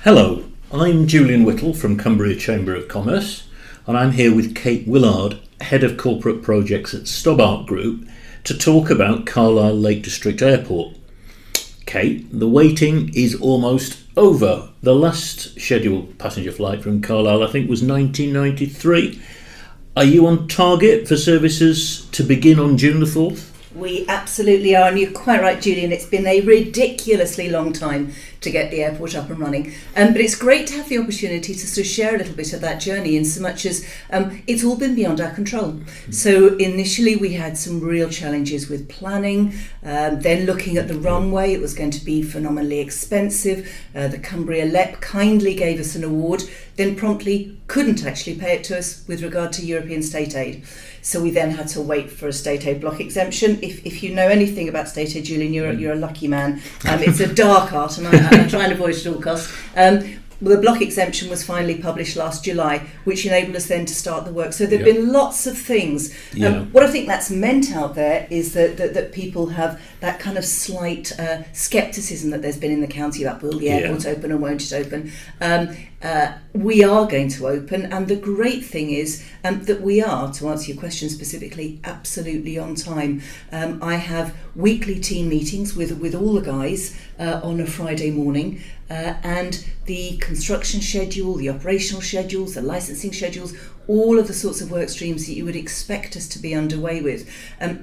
Hello, I'm Julian Whittle from Cumbria Chamber of Commerce, and I'm here with Kate Willard, Head of Corporate Projects at Stobart Group, to talk about Carlisle Lake District Airport. Kate, the waiting is almost over. The last scheduled passenger flight from Carlisle, I think, was 1993. Are you on target for services to begin on June the 4th? We absolutely are, and you're quite right, Julian. It's been a ridiculously long time to get the airport up and running. But it's great to have the opportunity to sort of share a little bit of that journey, in so much as it's all been beyond our control. So initially we had some real challenges with planning, then looking at the runway. It was going to be phenomenally expensive. The Cumbria LEP kindly gave us an award, then promptly couldn't actually pay it to us with regard to European state aid. So we then had to wait for a state aid block exemption. If you know anything about state aid, Julian, you're a lucky man. It's a dark art, and I try and avoid it at all costs. The block exemption was finally published last July, which enabled us then to start the work. So there have been lots of things. What I think that's meant out there is that people have that kind of slight scepticism that there's been in the county about will the airport open or won't it open. We are going to open, and the great thing is that we are, to answer your question specifically, absolutely on time. I have weekly team meetings with all the guys on a Friday morning, and the construction schedule, the operational schedules, the licensing schedules, all of the sorts of work streams that you would expect us to be underway with.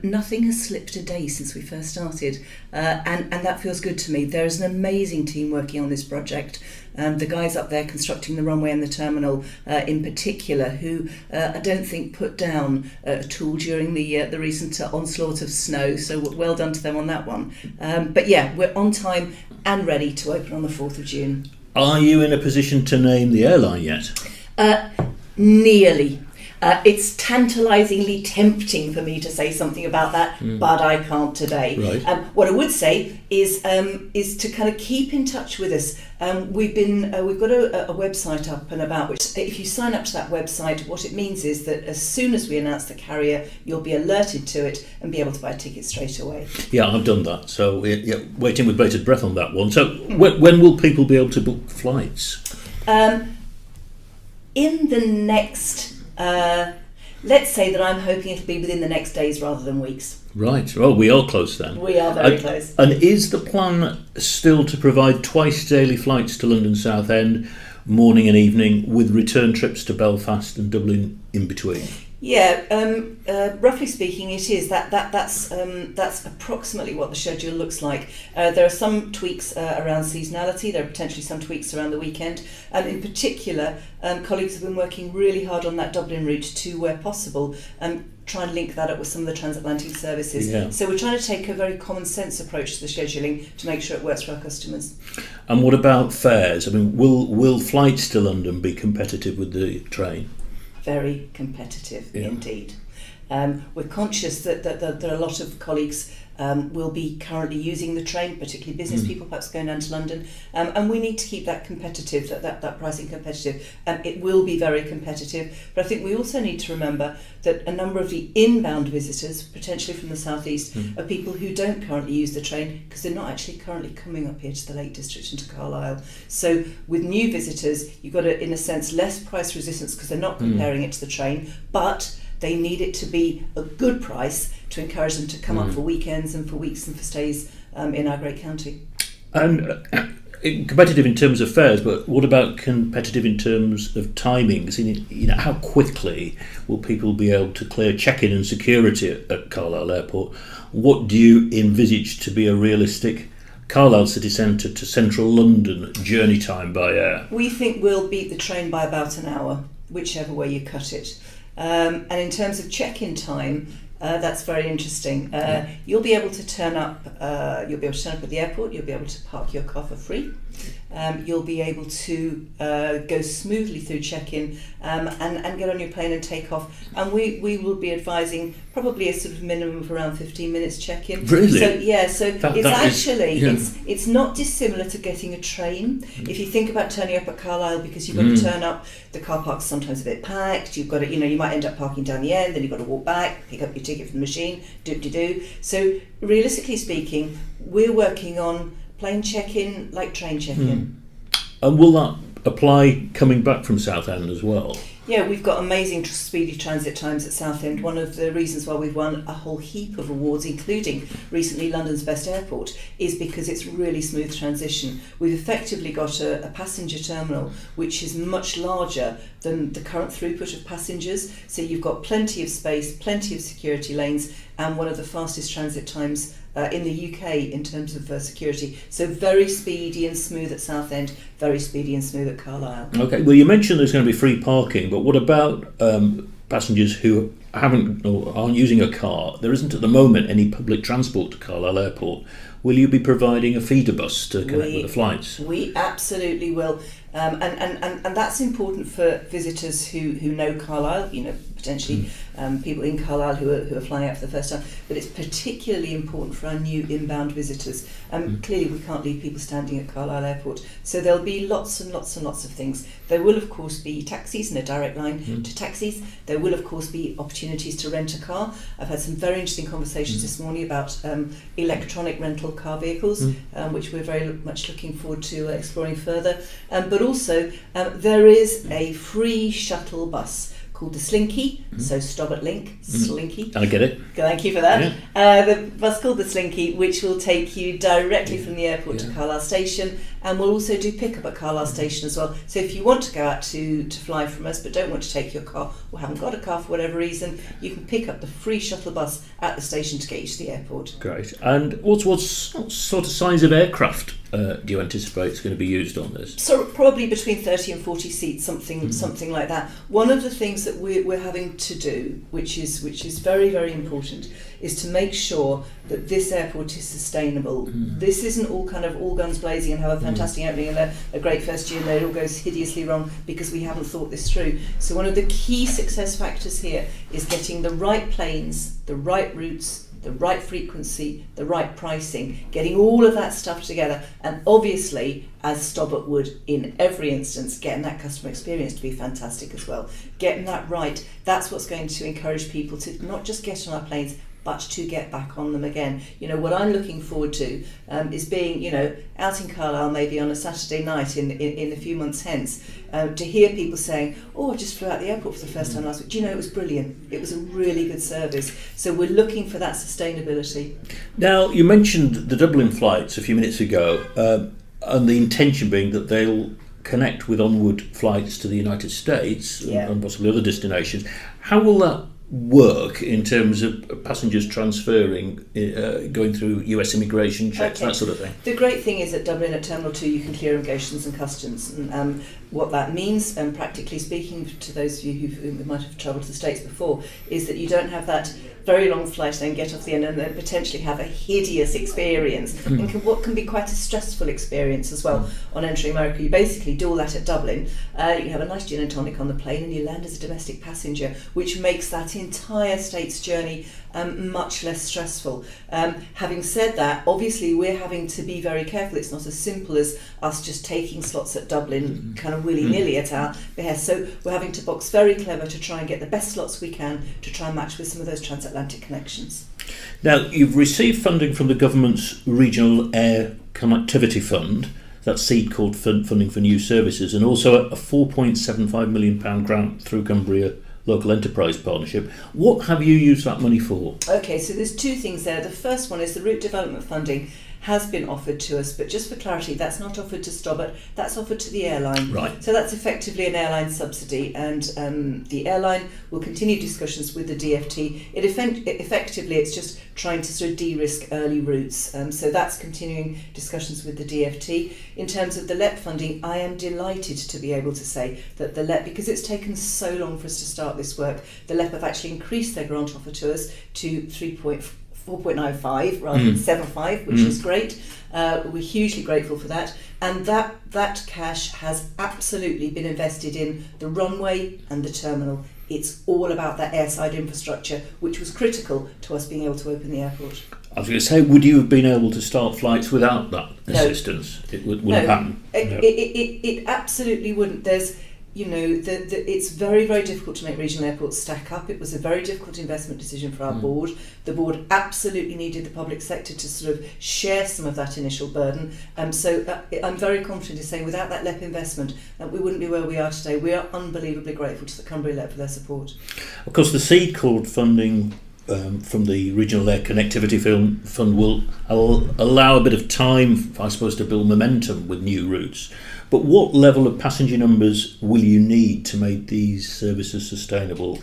Nothing has slipped a day since we first started, and that feels good to me. There is an amazing team working on this project. The guys up there constructing the runway and the terminal in particular, who I don't think put down at all during the recent onslaught of snow, so well done to them on that one. But yeah, we're on time and ready to open on the 4th of June. Are you in a position to name the airline yet? Nearly. It's tantalisingly tempting for me to say something about that, but I can't today. Right. What I would say is to kind of keep in touch with us. We've got a website up and about, which if you sign up to that website, what it means is that as soon as we announce the carrier, you'll be alerted to it and be able to buy a ticket straight away. Yeah, I've done that. So waiting with bated breath on that one. So when will people be able to book flights? In the next... let's say that I'm hoping it'll be within the next days rather than weeks. Right. Well, we are close then. We are very close. And is the plan still to provide twice daily flights to London Southend, morning and evening, with return trips to Belfast and Dublin in between? Yeah, roughly speaking, it is. That's approximately what the schedule looks like. There are some tweaks around seasonality. There are potentially some tweaks around the weekend. And in particular, colleagues have been working really hard on that Dublin route to, where possible, try and link that up with some of the transatlantic services. Yeah. So we're trying to take a very common sense approach to the scheduling to make sure it works for our customers. And what about fares? I mean, will flights to London be competitive with the train? Very competitive indeed. We're conscious that there are a lot of colleagues will be currently using the train, particularly business people perhaps going down to London, and we need to keep that competitive, that pricing competitive. It will be very competitive, but I think we also need to remember that a number of the inbound visitors, potentially from the southeast, are people who don't currently use the train because they're not actually currently coming up here to the Lake District and to Carlisle. So with new visitors, you've got, in a sense, less price resistance because they're not comparing it to the train, but they need it to be a good price to encourage them to come up for weekends and for weeks and for stays in our great county. And competitive in terms of fares, but what about competitive in terms of timings? How quickly will people be able to clear check-in and security at Carlisle Airport? What do you envisage to be a realistic Carlisle city centre to central London journey time by air? We think we'll beat the train by about an hour, whichever way you cut it. And in terms of check-in time, that's very interesting. You'll be able to turn up. You'll be able to turn up at the airport. You'll be able to park your car for free. You'll be able to go smoothly through check-in and get on your plane and take off. And we will be advising probably a sort of minimum of around 15 minutes check-in. Really? It's not dissimilar to getting a train. If you think about turning up at Carlisle, because you've got to turn up, the car park's sometimes a bit packed. You've got to, you might end up parking down the end, then you've got to walk back, pick up your ticket from the machine, do. So realistically speaking, we're working on plane check-in like train check-in. And will that apply coming back from Southend as well? Yeah, we've got amazing speedy transit times at Southend. One of the reasons why we've won a whole heap of awards, including recently London's Best Airport, is because it's really smooth transition. We've effectively got a passenger terminal which is much larger than the current throughput of passengers. So you've got plenty of space, plenty of security lanes, and one of the fastest transit times in the UK in terms of security. So very speedy and smooth at Southend, very speedy and smooth at Carlisle. Okay, well, you mentioned there's going to be free parking, but what about passengers who haven't or aren't using a car? There isn't at the moment any public transport to Carlisle Airport. Will you be providing a feeder bus to connect with the flights? We absolutely will. And that's important for visitors who know Carlisle, potentially people in Carlisle who are flying out for the first time, but it's particularly important for our new inbound visitors. Clearly we can't leave people standing at Carlisle Airport, so there'll be lots and lots and lots of things. There will of course be taxis and a direct line to taxis. There will of course be opportunities to rent a car. I've had some very interesting conversations this morning about electronic rental car vehicles, which we're very much looking forward to exploring further. But also there is a free shuttle bus called the Slinky, so Stobart Link, Slinky. I get it. Thank you for that. Yeah. The bus called the Slinky, which will take you directly from the airport to Carlisle Station, and we'll also do pick-up at Carlisle Station as well. So if you want to go out to fly from us but don't want to take your car or haven't got a car for whatever reason, you can pick up the free shuttle bus at the station to get you to the airport. Great. And what sort of size of aircraft do you anticipate is going to be used on this? So probably between 30 and 40 seats, something like that. One of the things that we're having to do, which is very, very important, is to make sure that this airport is sustainable. This isn't all guns blazing and have a fantastic opening and a great first year and then it all goes hideously wrong because we haven't thought this through. So one of the key success factors here is getting the right planes, the right routes, the right frequency, the right pricing, getting all of that stuff together, and obviously, as Stobart would in every instance, getting that customer experience to be fantastic as well. Getting that right, that's what's going to encourage people to not just get on our planes, but to get back on them again. What I'm looking forward to is being, out in Carlisle maybe on a Saturday night in a few months hence, to hear people saying, I just flew out the airport for the first time last week. It was brilliant. It was a really good service. So we're looking for that sustainability. Now, you mentioned the Dublin flights a few minutes ago, and the intention being that they'll connect with onward flights to the United States and possibly other destinations. How will that work in terms of passengers transferring, going through US immigration checks, that sort of thing? The great thing is at Dublin at Terminal 2 you can clear immigrations and customs, and what that means, and practically speaking to those of you who might have travelled to the States before, is that you don't have that very long flight then get off the end and then potentially have a hideous experience and what can be quite a stressful experience as well on entering America. You basically do all that at Dublin, you have a nice gin and tonic on the plane and you land as a domestic passenger, which makes that entire States journey much less stressful. Having said that, obviously we're having to be very careful. It's not as simple as us just taking slots at Dublin kind of willy-nilly at our behest. So we're having to box very clever to try and get the best slots we can to try and match with some of those transatlantic connections. Now, you've received funding from the government's Regional Air Connectivity Fund, that's seed called Funding for New Services, and also a £4.75 million grant through Cumbria Local Enterprise Partnership. What have you used that money for? Okay, so there's two things there. The first one is the route development funding has been offered to us, but just for clarity, that's not offered to Stobart, that's offered to the airline. Right. So that's effectively an airline subsidy, and the airline will continue discussions with the DFT. Effectively, it's just trying to sort of de-risk early routes. So that's continuing discussions with the DFT. In terms of the LEP funding, I am delighted to be able to say that the LEP, because it's taken so long for us to start this work, the LEP have actually increased their grant offer to us to 4.95 rather than 7.5, which is great. We're hugely grateful for that, and that cash has absolutely been invested in the runway and the terminal. It's all about that airside infrastructure, which was critical to us being able to open the airport. I was going to say, would you have been able to start flights without that assistance? It wouldn't happen. It absolutely wouldn't. it's very, very difficult to make regional airports stack up. It was a very difficult investment decision for our board. The board absolutely needed the public sector to sort of share some of that initial burden. So I'm very confident in saying without that LEP investment, we wouldn't be where we are today. We are unbelievably grateful to the Cumbria LEP for their support. Of course, the seed cord funding from the Regional Air Connectivity Fund will allow a bit of time, I suppose, to build momentum with new routes. But what level of passenger numbers will you need to make these services sustainable?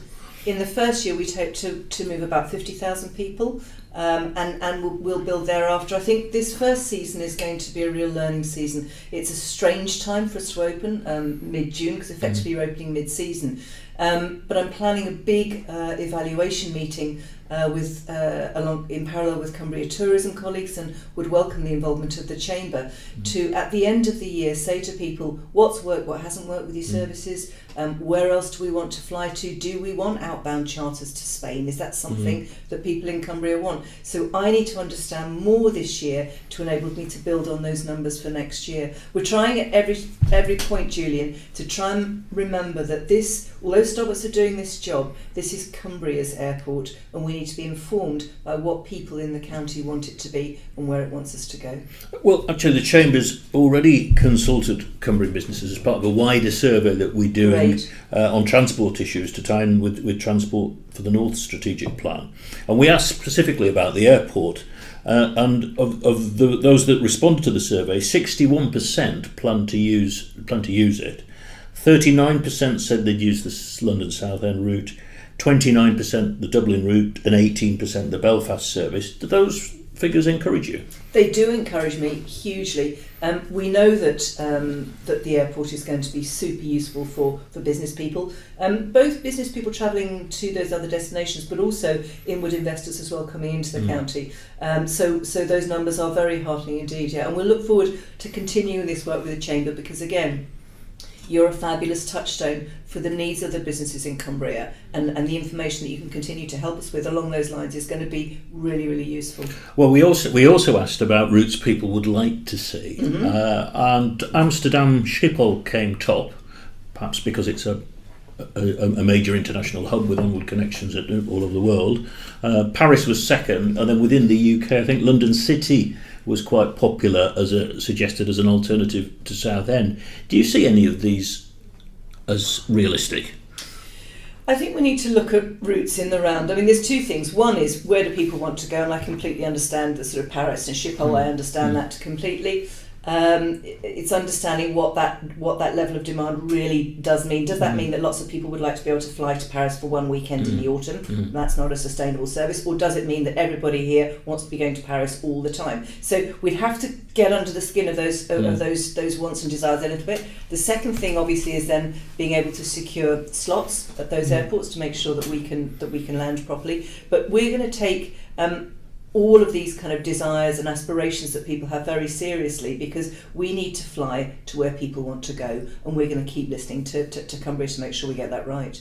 In the first year, we'd hope to move about 50,000 people, and we'll build thereafter. I think this first season is going to be a real learning season. It's a strange time for us to open mid-June, because effectively you're opening mid-season. But I'm planning a big evaluation meeting in parallel with Cumbria Tourism colleagues, and would welcome the involvement of the Chamber to, at the end of the year, say to people what's worked, what hasn't worked with these services, where else do we want to fly to, do we want outbound charters to Spain, is that something that people in Cumbria want? So I need to understand more this year to enable me to build on those numbers for next year. We're trying at every point, Julian, to try and remember that this, although Stobart's are doing this job, this is Cumbria's airport, and we need to be informed by what people in the county want it to be and where it wants us to go. Well, actually, the Chamber's already consulted Cumbrian businesses as part of a wider survey that we're doing on transport issues to tie in with transport for the North Strategic Plan. And we asked specifically about the airport. And of those that responded to the survey, 61% plan to use it. 39% said they'd use the London Southend route, 29% the Dublin route, and 18% the Belfast service. Do those figures encourage you? They do encourage me hugely. We know that the airport is going to be super useful for business people, both business people travelling to those other destinations, but also inward investors as well coming into the county. So those numbers are very heartening indeed, and we'll look forward to continuing this work with the Chamber, because again, you're a fabulous touchstone for the needs of the businesses in Cumbria, and the information that you can continue to help us with along those lines is going to be really, really useful. Well, we also asked about routes people would like to see, and Amsterdam Schiphol came top, perhaps because it's a major international hub with onward connections all over the world. Paris was second, and then within the UK, I think London City was quite popular suggested as an alternative to Southend. Do you see any of these as realistic? I think we need to look at routes in the round. I mean, there's two things. One is, where do people want to go? And I completely understand the sort of Paris and Schiphol. I understand that completely. It's understanding what that level of demand really does mean. Does that mean that lots of people would like to be able to fly to Paris for one weekend in the autumn? That's not a sustainable service. Or does it mean that everybody here wants to be going to Paris all the time? So we'd have to get under the skin of those wants and desires a little bit. The second thing, obviously, is then being able to secure slots at those airports to make sure that we can land properly. But we're going to take all of these kind of desires and aspirations that people have very seriously, because we need to fly to where people want to go, and we're going to keep listening to Cumbria to make sure we get that right.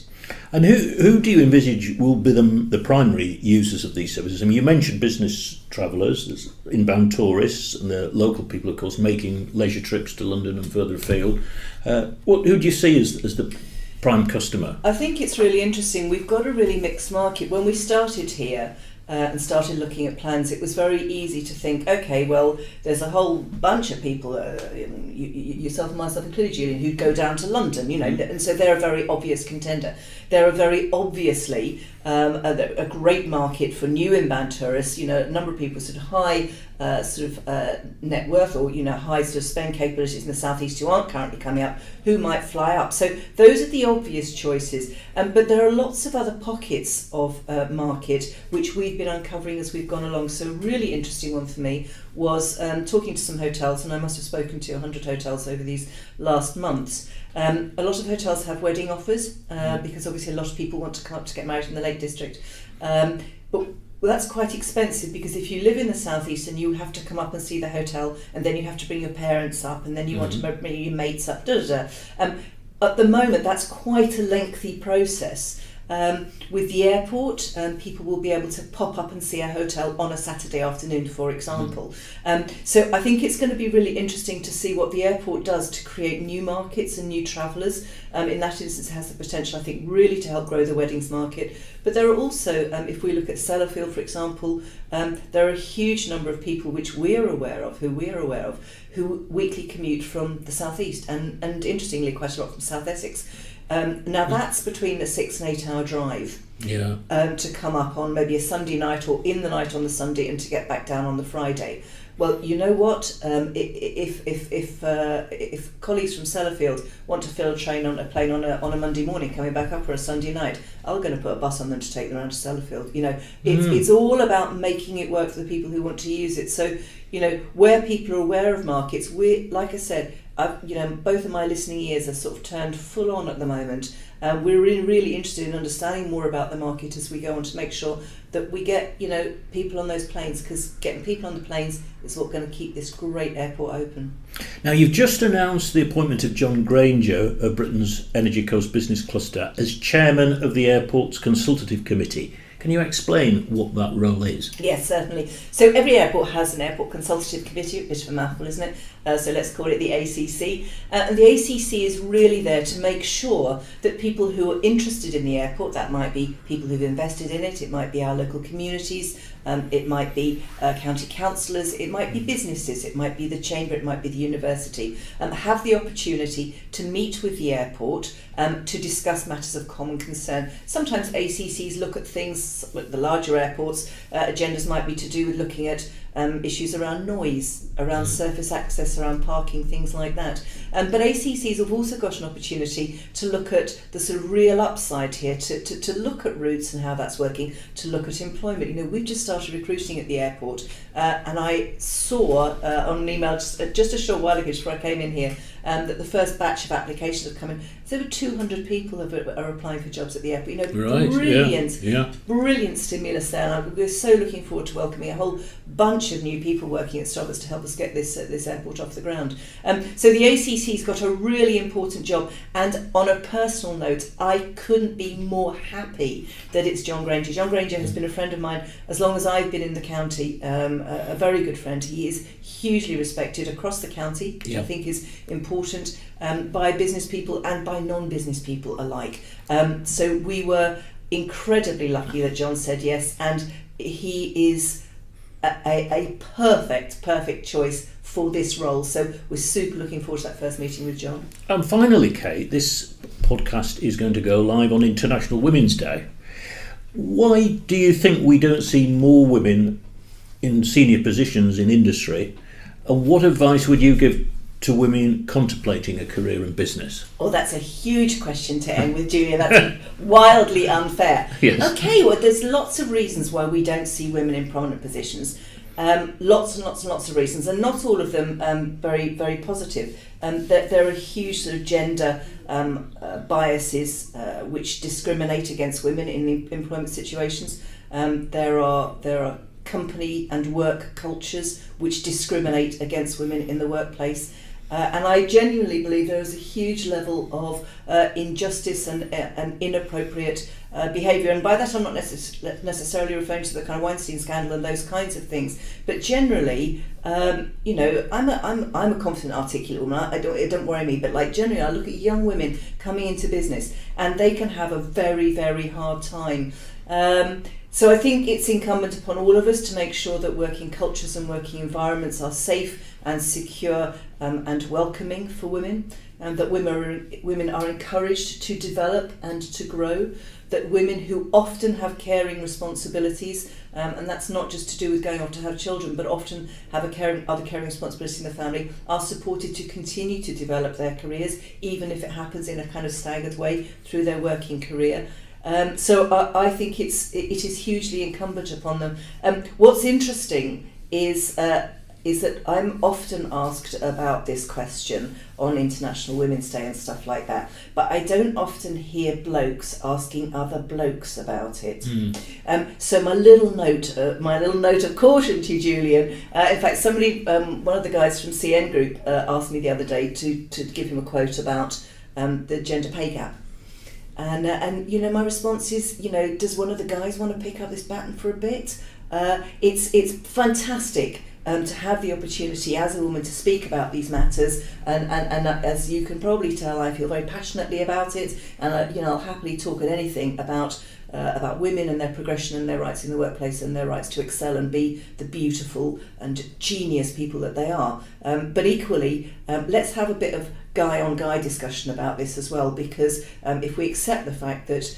And who do you envisage will be the primary users of these services? I mean, you mentioned business travellers, there's inbound tourists, and the local people, of course, making leisure trips to London and further afield. Who do you see as the prime customer? I think it's really interesting. We've got a really mixed market. When we started here, and started looking at plans, it was very easy to think, okay, well, there's a whole bunch of people, yourself and myself included, Julian, who go down to London, and so they're a very obvious contender. They're a very obviously a great market for new inbound tourists. A number of people sort of high net worth, or high sort of spend capabilities in the southeast who aren't currently coming up, who might fly up. So those are the obvious choices. But there are lots of other pockets of market which we've been uncovering as we've gone along. So a really interesting one for me was talking to some hotels, and I must have spoken to 100 hotels over these last months. A lot of hotels have wedding offers because obviously a lot of people want to come up to get married in the Lake District. But that's quite expensive, because if you live in the southeast and you have to come up and see the hotel, and then you have to bring your parents up, and then you want to bring your mates up, At the moment, that's quite a lengthy process. With the airport, people will be able to pop up and see a hotel on a Saturday afternoon, for example. So I think it's going to be really interesting to see what the airport does to create new markets and new travellers. In that instance, it has the potential, I think, really to help grow the weddings market. But there are also, if we look at Sellafield, for example, there are a huge number of people who we are aware of, who weekly commute from the southeast and interestingly quite a lot from South Essex. Now that's between a 6 and 8 hour drive to come up on maybe a Sunday night or in the night on the Sunday and to get back down on the Friday. Well, you know what? If colleagues from Sellafield want to fill a plane on a Monday morning coming back up for a Sunday night, I'm going to put a bus on them to take them around to Sellafield. It's all about making it work for the people who want to use it. So, where people are aware of markets, like I said, both of my listening ears are sort of turned full on at the moment. We're really interested in understanding more about the market as we go on to make sure that we get, people on those planes, because getting people on the planes is what's going to keep this great airport open. Now, you've just announced the appointment of John Granger of Britain's Energy Coast Business Cluster as chairman of the airport's consultative committee. Can you explain what that role is? Yes, certainly. So every airport has an airport consultative committee, a bit of a mouthful, isn't it? So let's call it the ACC. And the ACC is really there to make sure that people who are interested in the airport, that might be people who've invested in it, it might be our local communities, it might be county councillors, it might be businesses, it might be the chamber, it might be the university, have the opportunity to meet with the airport to discuss matters of common concern. Sometimes ACCs look at things, like the larger airports, agendas might be to do with looking at issues around noise, around surface access, around parking, things like that. But ACCs have also got an opportunity to look at the sort of real upside here, to look at routes and how that's working, to look at employment. We've just started recruiting at the airport, and I saw on an email just a short while ago, just before I came in here, that the first batch of applications have come in. So over 200 people are applying for jobs at the airport. Brilliant stimulus there. And we're so looking forward to welcoming a whole bunch of new people working at Stobart to help us get this airport off the ground. So the ACC's got a really important job. And on a personal note, I couldn't be more happy that it's John Granger. John Granger has been a friend of mine as long as I've been in the county, a very good friend. He is hugely respected across the county, which I think is important, by business people and by non-business people alike. So we were incredibly lucky that John said yes, and he is a perfect choice for this role. So we're super looking forward to that first meeting with John. And finally, Kate, this podcast is going to go live on International Women's Day. Why do you think we don't see more women in senior positions in industry? And what advice would you give to women contemplating a career in business? Oh, that's a huge question to end with, Julia. That's wildly unfair. Yes. Okay, well, there's lots of reasons why we don't see women in prominent positions. Lots of reasons, and not all of them very, very positive. There are huge sort of gender biases which discriminate against women in employment situations. There are company and work cultures which discriminate against women in the workplace. And I genuinely believe there is a huge level of injustice and inappropriate behaviour. And by that I'm not necessarily referring to the kind of Weinstein scandal and those kinds of things. But generally, I'm a confident, articulate woman. It don't worry me. But like generally, I look at young women coming into business, and they can have a very, very hard time. So I think it's incumbent upon all of us to make sure that working cultures and working environments are safe and secure and welcoming for women, and that women are encouraged to develop and to grow, that women who often have caring responsibilities, and that's not just to do with going off to have children, but often have other caring responsibilities in the family, are supported to continue to develop their careers, even if it happens in a kind of staggered way through their working career. So I think it is hugely incumbent upon them. What's interesting is that I'm often asked about this question on International Women's Day and stuff like that, but I don't often hear blokes asking other blokes about it. So my little note of caution to you, Julian. In fact, somebody, one of the guys from CN Group, asked me the other day to give him a quote about the gender pay gap. And you know, my response is, you know, does one of the guys want to pick up this baton for a bit? It's fantastic to have the opportunity as a woman to speak about these matters, and as you can probably tell, I feel very passionately about it, and you know, I'll happily talk at anything about women and their progression and their rights in the workplace and their rights to excel and be the beautiful and genius people that they are. But equally, let's have a bit of guy-on-guy discussion about this as well, because if we accept the fact that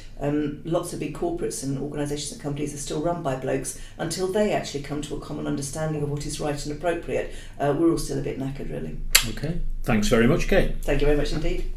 lots of big corporates and organisations and companies are still run by blokes, until they actually come to a common understanding of what is right and appropriate, we're all still a bit knackered, really. Okay, thanks very much, Kate. Thank you very much indeed.